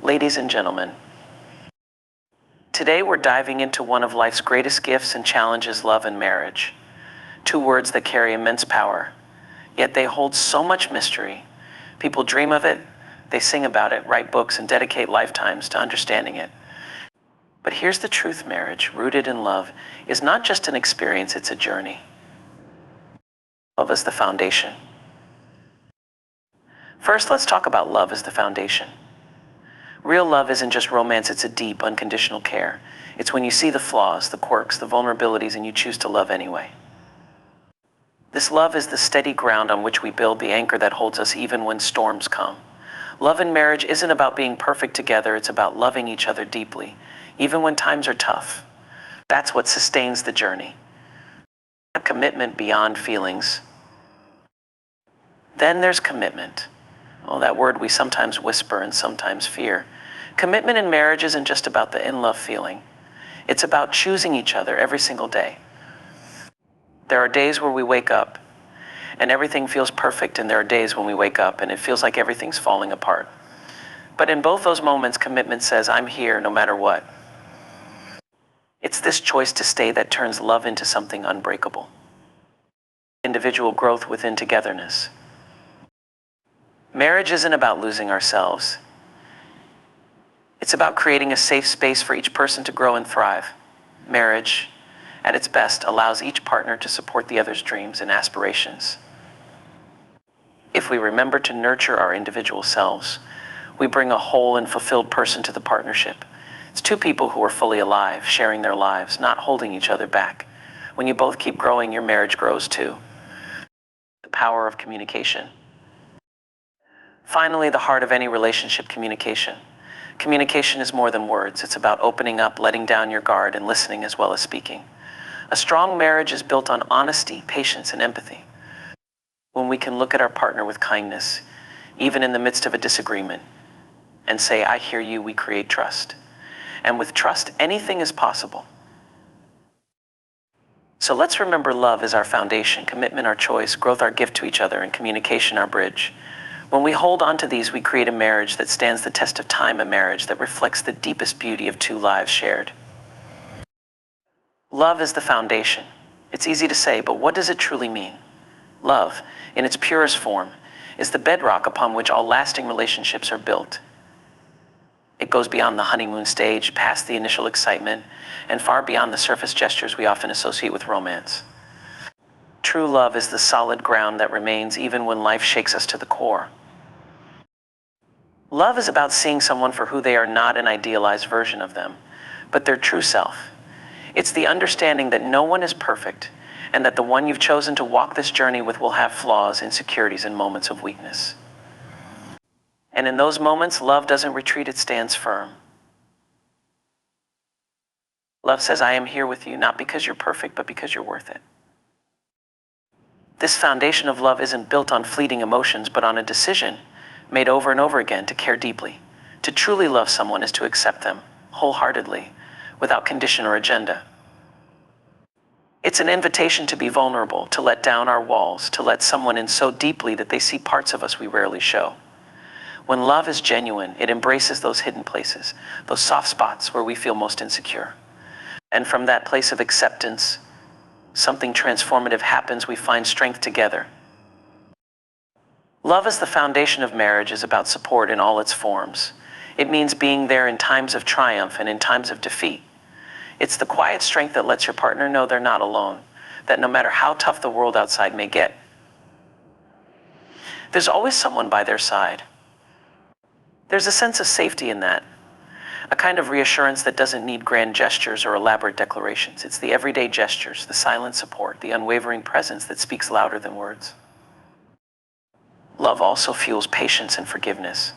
Ladies and gentlemen, today we're diving into one of life's greatest gifts and challenges, love and marriage. Two words that carry immense power, yet they hold so much mystery. People dream of it, they sing about it, write books, and dedicate lifetimes to understanding it. But here's the truth: marriage, rooted in love, is not just an experience, it's a journey. Love is the foundation. First, let's talk about love as the foundation. Real love isn't just romance, it's a deep, unconditional care. It's when you see the flaws, the quirks, the vulnerabilities, and you choose to love anyway. This love is the steady ground on which we build the anchor that holds us even when storms come. Love in marriage isn't about being perfect together, it's about loving each other deeply, even when times are tough. That's what sustains the journey. A commitment beyond feelings. Then there's commitment. Oh, that word we sometimes whisper and sometimes fear. Commitment in marriage isn't just about the in-love feeling. It's about choosing each other every single day. There are days where we wake up and everything feels perfect, and there are days when we wake up and it feels like everything's falling apart. But in both those moments, commitment says, I'm here no matter what. It's this choice to stay that turns love into something unbreakable. Individual growth within togetherness. Marriage isn't about losing ourselves. It's about creating a safe space for each person to grow and thrive. Marriage, at its best, allows each partner to support the other's dreams and aspirations. If we remember to nurture our individual selves, we bring a whole and fulfilled person to the partnership. It's two people who are fully alive, sharing their lives, not holding each other back. When you both keep growing, your marriage grows too. The power of communication. Finally, the heart of any relationship: communication. Communication is more than words. It's about opening up, letting down your guard, and listening as well as speaking. A strong marriage is built on honesty, patience, and empathy. When we can look at our partner with kindness, even in the midst of a disagreement, and say, I hear you, we create trust. And with trust, anything is possible. So let's remember love is our foundation, commitment our choice, growth our gift to each other, and communication our bridge. When we hold on to these, we create a marriage that stands the test of time, a marriage that reflects the deepest beauty of two lives shared. Love is the foundation. It's easy to say, but what does it truly mean? Love, in its purest form, is the bedrock upon which all lasting relationships are built. It goes beyond the honeymoon stage, past the initial excitement, and far beyond the surface gestures we often associate with romance. True love is the solid ground that remains even when life shakes us to the core. Love is about seeing someone for who they are, not an idealized version of them, but their true self. It's the understanding that no one is perfect, and that the one you've chosen to walk this journey with will have flaws, insecurities, and moments of weakness. And in those moments, love doesn't retreat, it stands firm. Love says, I am here with you, not because you're perfect, but because you're worth it. This foundation of love isn't built on fleeting emotions, but on a decision made over and over again to care deeply. To truly love someone is to accept them wholeheartedly, without condition or agenda. It's an invitation to be vulnerable, to let down our walls, to let someone in so deeply that they see parts of us we rarely show. When love is genuine, it embraces those hidden places, those soft spots where we feel most insecure. And from that place of acceptance, something transformative happens. We find strength together. Love as the foundation of marriage is about support in all its forms. It means being there in times of triumph and in times of defeat. It's the quiet strength that lets your partner know they're not alone, that no matter how tough the world outside may get, there's always someone by their side. There's a sense of safety in that, a kind of reassurance that doesn't need grand gestures or elaborate declarations. It's the everyday gestures, the silent support, the unwavering presence that speaks louder than words. Love also fuels patience and forgiveness.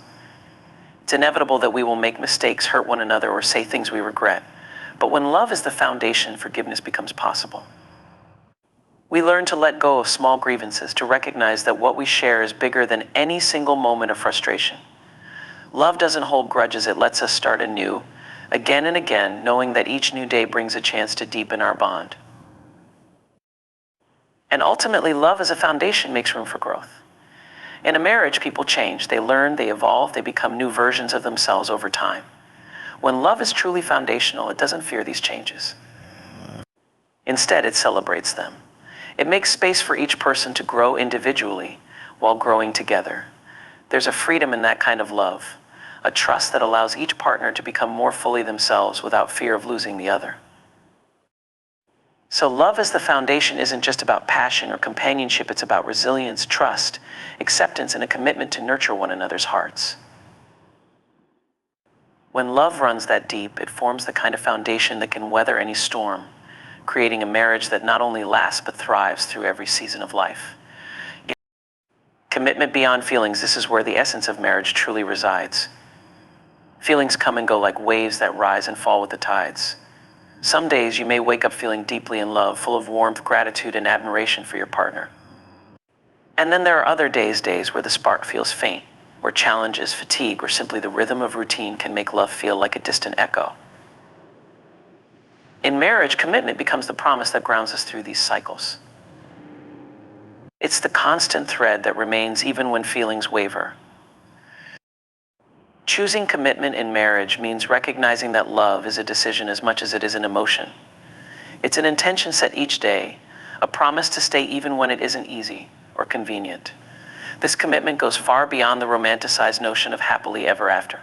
It's inevitable that we will make mistakes, hurt one another, or say things we regret. But when love is the foundation, forgiveness becomes possible. We learn to let go of small grievances, to recognize that what we share is bigger than any single moment of frustration. Love doesn't hold grudges, it lets us start anew, again and again, knowing that each new day brings a chance to deepen our bond. And ultimately, love as a foundation makes room for growth. In a marriage, people change. They learn, they evolve, they become new versions of themselves over time. When love is truly foundational, it doesn't fear these changes. Instead, it celebrates them. It makes space for each person to grow individually while growing together. There's a freedom in that kind of love, a trust that allows each partner to become more fully themselves without fear of losing the other. So love as the foundation isn't just about passion or companionship, it's about resilience, trust, acceptance, and a commitment to nurture one another's hearts. When love runs that deep, it forms the kind of foundation that can weather any storm, creating a marriage that not only lasts but thrives through every season of life. Commitment beyond feelings, this is where the essence of marriage truly resides. Feelings come and go like waves that rise and fall with the tides. Some days you may wake up feeling deeply in love, full of warmth, gratitude, and admiration for your partner. And then there are other days where the spark feels faint, where challenges, fatigue, or simply the rhythm of routine can make love feel like a distant echo. In marriage, commitment becomes the promise that grounds us through these cycles. It's the constant thread that remains even when feelings waver. Choosing commitment in marriage means recognizing that love is a decision as much as it is an emotion. It's an intention set each day, a promise to stay even when it isn't easy or convenient. This commitment goes far beyond the romanticized notion of happily ever after.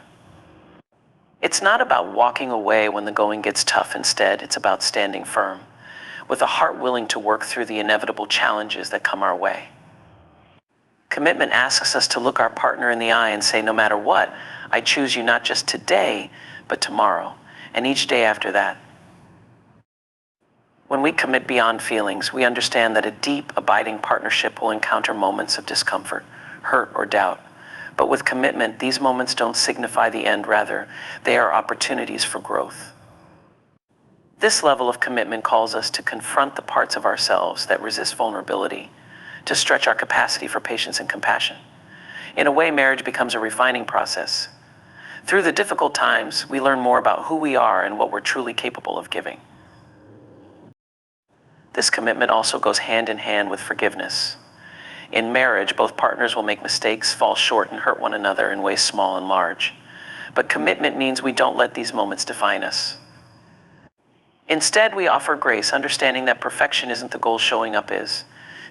It's not about walking away when the going gets tough. Instead, it's about standing firm, with a heart willing to work through the inevitable challenges that come our way. Commitment asks us to look our partner in the eye and say, no matter what, I choose you not just today, but tomorrow, and each day after that. When we commit beyond feelings, we understand that a deep, abiding partnership will encounter moments of discomfort, hurt, or doubt. But with commitment, these moments don't signify the end. Rather, they are opportunities for growth. This level of commitment calls us to confront the parts of ourselves that resist vulnerability, to stretch our capacity for patience and compassion. In a way, marriage becomes a refining process. Through the difficult times, we learn more about who we are and what we're truly capable of giving. This commitment also goes hand in hand with forgiveness. In marriage, both partners will make mistakes, fall short, and hurt one another in ways small and large. But commitment means we don't let these moments define us. Instead, we offer grace, understanding that perfection isn't the goal, showing up is.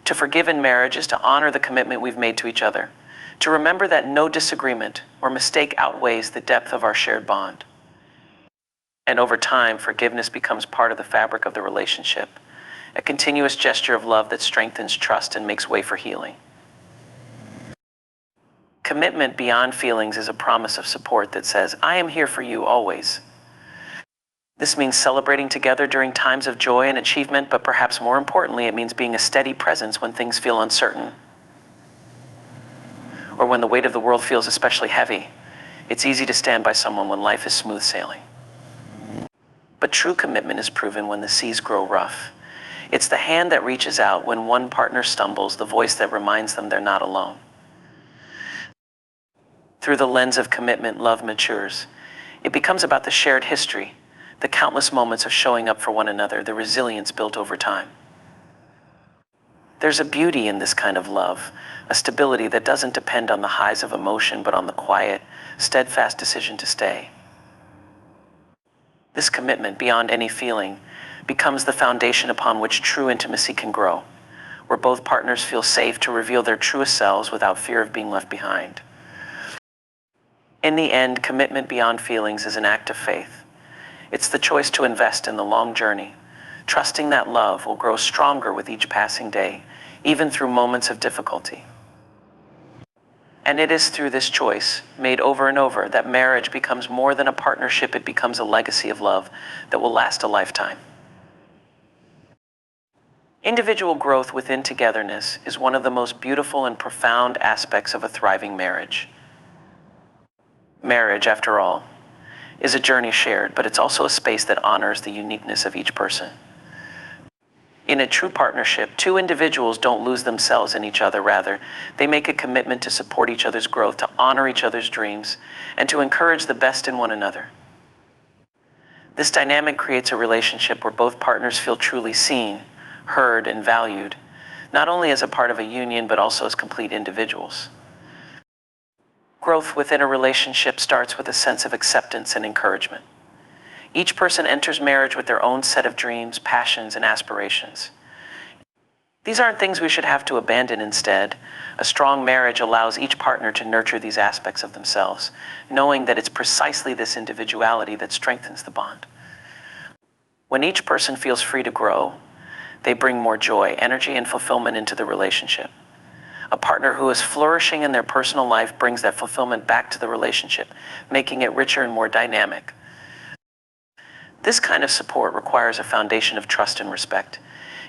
To forgive in marriage is to honor the commitment we've made to each other, to remember that no disagreement or mistake outweighs the depth of our shared bond. And over time, forgiveness becomes part of the fabric of the relationship, a continuous gesture of love that strengthens trust and makes way for healing. Commitment beyond feelings is a promise of support that says, I am here for you always. This means celebrating together during times of joy and achievement, but perhaps more importantly, it means being a steady presence when things feel uncertain, or when the weight of the world feels especially heavy. It's easy to stand by someone when life is smooth sailing. But true commitment is proven when the seas grow rough. It's the hand that reaches out when one partner stumbles, the voice that reminds them they're not alone. Through the lens of commitment, love matures. It becomes about the shared history, the countless moments of showing up for one another, the resilience built over time. There's a beauty in this kind of love, a stability that doesn't depend on the highs of emotion, but on the quiet, steadfast decision to stay. This commitment, beyond any feeling, becomes the foundation upon which true intimacy can grow, where both partners feel safe to reveal their truest selves without fear of being left behind. In the end, commitment beyond feelings is an act of faith. It's the choice to invest in the long journey, trusting that love will grow stronger with each passing day, even through moments of difficulty. And it is through this choice, made over and over, that marriage becomes more than a partnership. It becomes a legacy of love that will last a lifetime. Individual growth within togetherness is one of the most beautiful and profound aspects of a thriving marriage. Marriage, after all, is a journey shared, but it's also a space that honors the uniqueness of each person. In a true partnership, two individuals don't lose themselves in each other. Rather, they make a commitment to support each other's growth, to honor each other's dreams, and to encourage the best in one another. This dynamic creates a relationship where both partners feel truly seen, heard, and valued, not only as a part of a union, but also as complete individuals. Growth within a relationship starts with a sense of acceptance and encouragement. Each person enters marriage with their own set of dreams, passions, and aspirations. These aren't things we should have to abandon. Instead, a strong marriage allows each partner to nurture these aspects of themselves, knowing that it's precisely this individuality that strengthens the bond. When each person feels free to grow, they bring more joy, energy, and fulfillment into the relationship. A partner who is flourishing in their personal life brings that fulfillment back to the relationship, making it richer and more dynamic. This kind of support requires a foundation of trust and respect.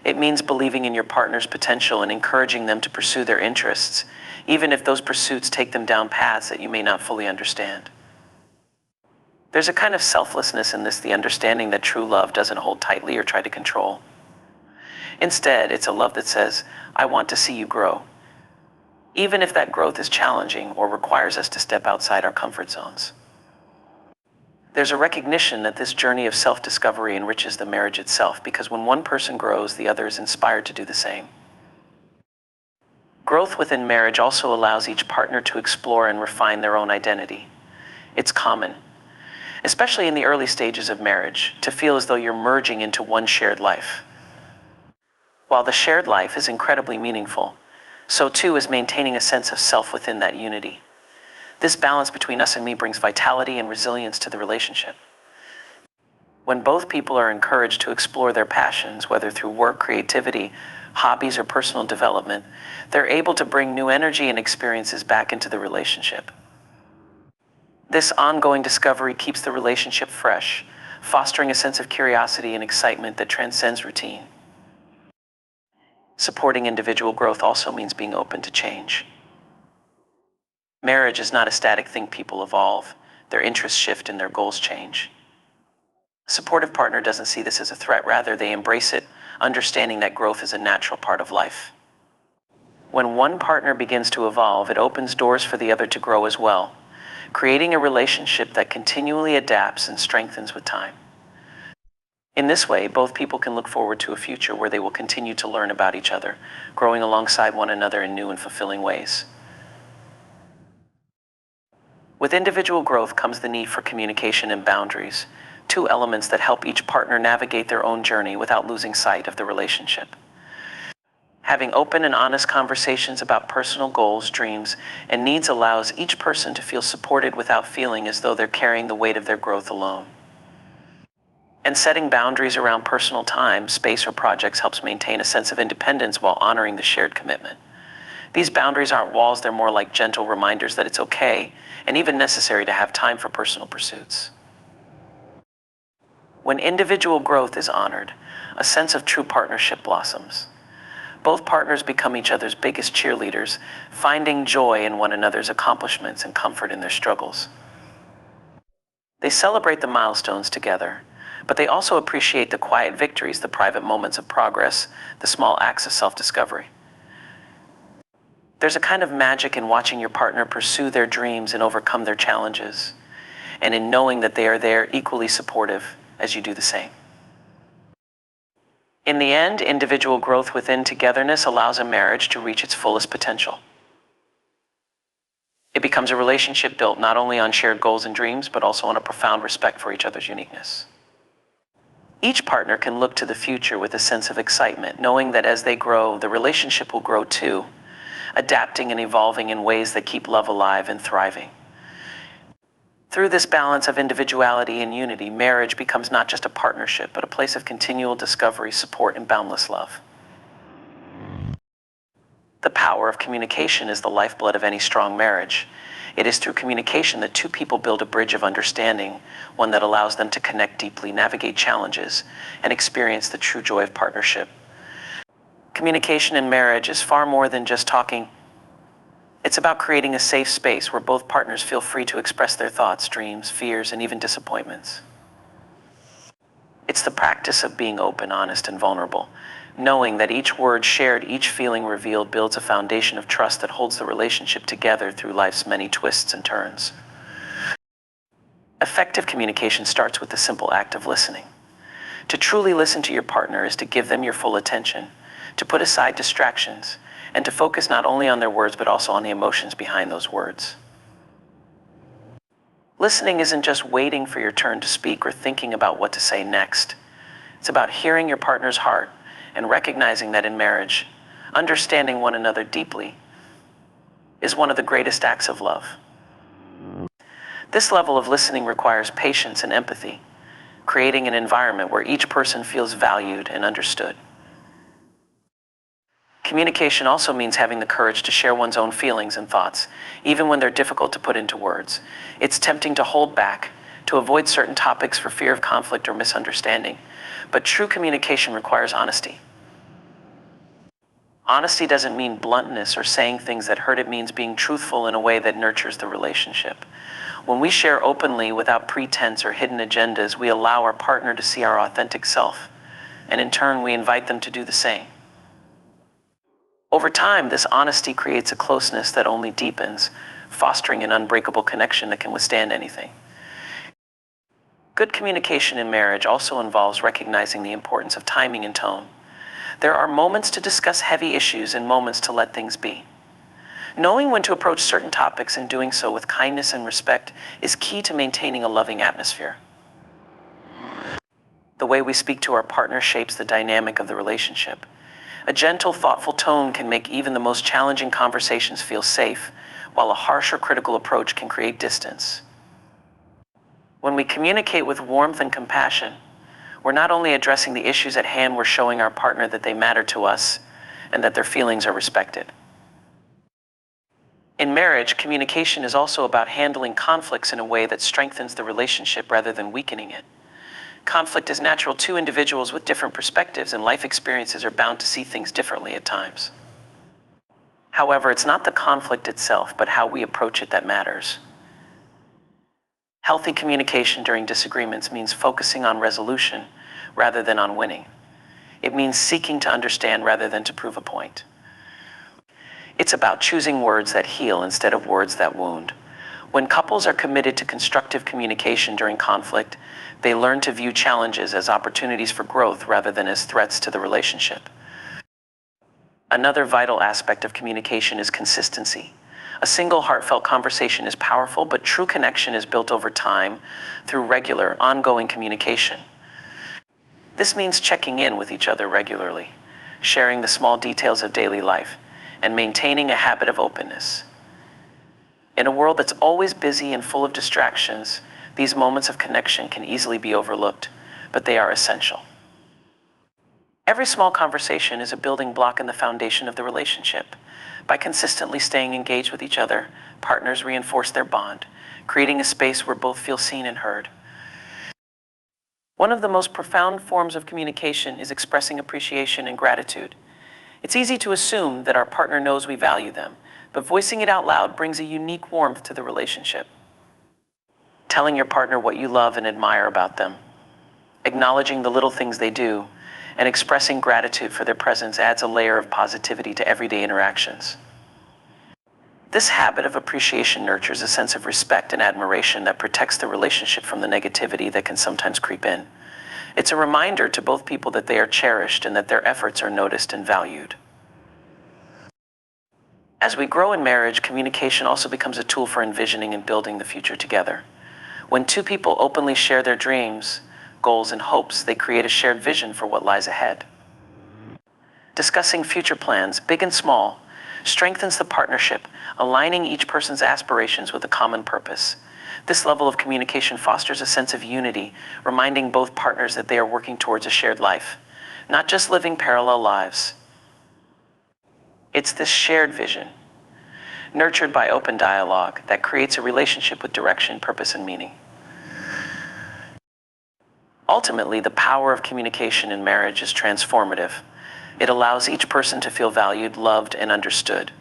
It means believing in your partner's potential and encouraging them to pursue their interests, even if those pursuits take them down paths that you may not fully understand. There's a kind of selflessness in this, the understanding that true love doesn't hold tightly or try to control. Instead, it's a love that says, I want to see you grow, even if that growth is challenging or requires us to step outside our comfort zones. There's a recognition that this journey of self-discovery enriches the marriage itself, because when one person grows, the other is inspired to do the same. Growth within marriage also allows each partner to explore and refine their own identity. It's common, especially in the early stages of marriage, to feel as though you're merging into one shared life. While the shared life is incredibly meaningful, so too is maintaining a sense of self within that unity. This balance between us and me brings vitality and resilience to the relationship. When both people are encouraged to explore their passions, whether through work, creativity, hobbies, or personal development, they're able to bring new energy and experiences back into the relationship. This ongoing discovery keeps the relationship fresh, fostering a sense of curiosity and excitement that transcends routine. Supporting individual growth also means being open to change. Marriage is not a static thing. People evolve, their interests shift, and their goals change. A supportive partner doesn't see this as a threat. Rather, they embrace it, understanding that growth is a natural part of life. When one partner begins to evolve, it opens doors for the other to grow as well, creating a relationship that continually adapts and strengthens with time. In this way, both people can look forward to a future where they will continue to learn about each other, growing alongside one another in new and fulfilling ways. With individual growth comes the need for communication and boundaries, two elements that help each partner navigate their own journey without losing sight of the relationship. Having open and honest conversations about personal goals, dreams, and needs allows each person to feel supported without feeling as though they're carrying the weight of their growth alone. And setting boundaries around personal time, space, or projects helps maintain a sense of independence while honoring the shared commitment. These boundaries aren't walls, they're more like gentle reminders that it's okay and even necessary to have time for personal pursuits. When individual growth is honored, a sense of true partnership blossoms. Both partners become each other's biggest cheerleaders, finding joy in one another's accomplishments and comfort in their struggles. They celebrate the milestones together, but they also appreciate the quiet victories, the private moments of progress, the small acts of self-discovery. There's a kind of magic in watching your partner pursue their dreams and overcome their challenges, and in knowing that they are there equally supportive as you do the same. In the end, individual growth within togetherness allows a marriage to reach its fullest potential. It becomes a relationship built not only on shared goals and dreams, but also on a profound respect for each other's uniqueness. Each partner can look to the future with a sense of excitement, knowing that as they grow, the relationship will grow too, adapting and evolving in ways that keep love alive and thriving. Through this balance of individuality and unity, marriage becomes not just a partnership, but a place of continual discovery, support, and boundless love. The power of communication is the lifeblood of any strong marriage. It is through communication that two people build a bridge of understanding, one that allows them to connect deeply, navigate challenges, and experience the true joy of partnership. Communication in marriage is far more than just talking. It's about creating a safe space where both partners feel free to express their thoughts, dreams, fears, and even disappointments. It's the practice of being open, honest, and vulnerable, knowing that each word shared, each feeling revealed builds a foundation of trust that holds the relationship together through life's many twists and turns. Effective communication starts with the simple act of listening. To truly listen to your partner is to give them your full attention, to put aside distractions, and to focus not only on their words but also on the emotions behind those words. Listening isn't just waiting for your turn to speak or thinking about what to say next. It's about hearing your partner's heart and recognizing that in marriage, understanding one another deeply is one of the greatest acts of love. This level of listening requires patience and empathy, creating an environment where each person feels valued and understood. Communication also means having the courage to share one's own feelings and thoughts, even when they're difficult to put into words. It's tempting to hold back, to avoid certain topics for fear of conflict or misunderstanding, but true communication requires honesty. Honesty doesn't mean bluntness or saying things that hurt. It means being truthful in a way that nurtures the relationship. When we share openly without pretense or hidden agendas, we allow our partner to see our authentic self, and in turn, we invite them to do the same. Over time, this honesty creates a closeness that only deepens, fostering an unbreakable connection that can withstand anything. Good communication in marriage also involves recognizing the importance of timing and tone. There are moments to discuss heavy issues and moments to let things be. Knowing when to approach certain topics and doing so with kindness and respect is key to maintaining a loving atmosphere. The way we speak to our partner shapes the dynamic of the relationship. A gentle, thoughtful tone can make even the most challenging conversations feel safe, while a harsh or critical approach can create distance. When we communicate with warmth and compassion, we're not only addressing the issues at hand, we're showing our partner that they matter to us and that their feelings are respected. In marriage, communication is also about handling conflicts in a way that strengthens the relationship rather than weakening it. Conflict is natural. Two individuals with different perspectives and life experiences are bound to see things differently at times. However, it's not the conflict itself, but how we approach it that matters. Healthy communication during disagreements means focusing on resolution rather than on winning. It means seeking to understand rather than to prove a point. It's about choosing words that heal instead of words that wound. When couples are committed to constructive communication during conflict, they learn to view challenges as opportunities for growth rather than as threats to the relationship. Another vital aspect of communication is consistency. A single heartfelt conversation is powerful, but true connection is built over time through regular, ongoing communication. This means checking in with each other regularly, sharing the small details of daily life, and maintaining a habit of openness. In a world that's always busy and full of distractions, these moments of connection can easily be overlooked, but they are essential. Every small conversation is a building block in the foundation of the relationship. By consistently staying engaged with each other, partners reinforce their bond, creating a space where both feel seen and heard. One of the most profound forms of communication is expressing appreciation and gratitude. It's easy to assume that our partner knows we value them, but voicing it out loud brings a unique warmth to the relationship. Telling your partner what you love and admire about them, acknowledging the little things they do, and expressing gratitude for their presence adds a layer of positivity to everyday interactions. This habit of appreciation nurtures a sense of respect and admiration that protects the relationship from the negativity that can sometimes creep in. It's a reminder to both people that they are cherished and that their efforts are noticed and valued. As we grow in marriage, communication also becomes a tool for envisioning and building the future together. When two people openly share their dreams, goals, and hopes, they create a shared vision for what lies ahead. Discussing future plans, big and small, strengthens the partnership, aligning each person's aspirations with a common purpose. This level of communication fosters a sense of unity, reminding both partners that they are working towards a shared life, not just living parallel lives. It's this shared vision, nurtured by open dialogue, that creates a relationship with direction, purpose, and meaning. Ultimately, the power of communication in marriage is transformative. It allows each person to feel valued, loved, and understood.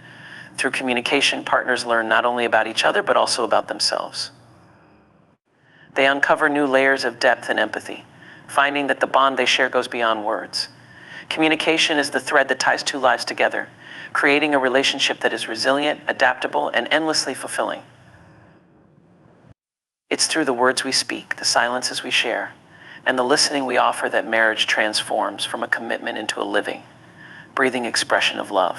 Through communication, partners learn not only about each other, but also about themselves. They uncover new layers of depth and empathy, finding that the bond they share goes beyond words. Communication is the thread that ties two lives together, creating a relationship that is resilient, adaptable, and endlessly fulfilling. It's through the words we speak, the silences we share, and the listening we offer that marriage transforms from a commitment into a living, breathing expression of love.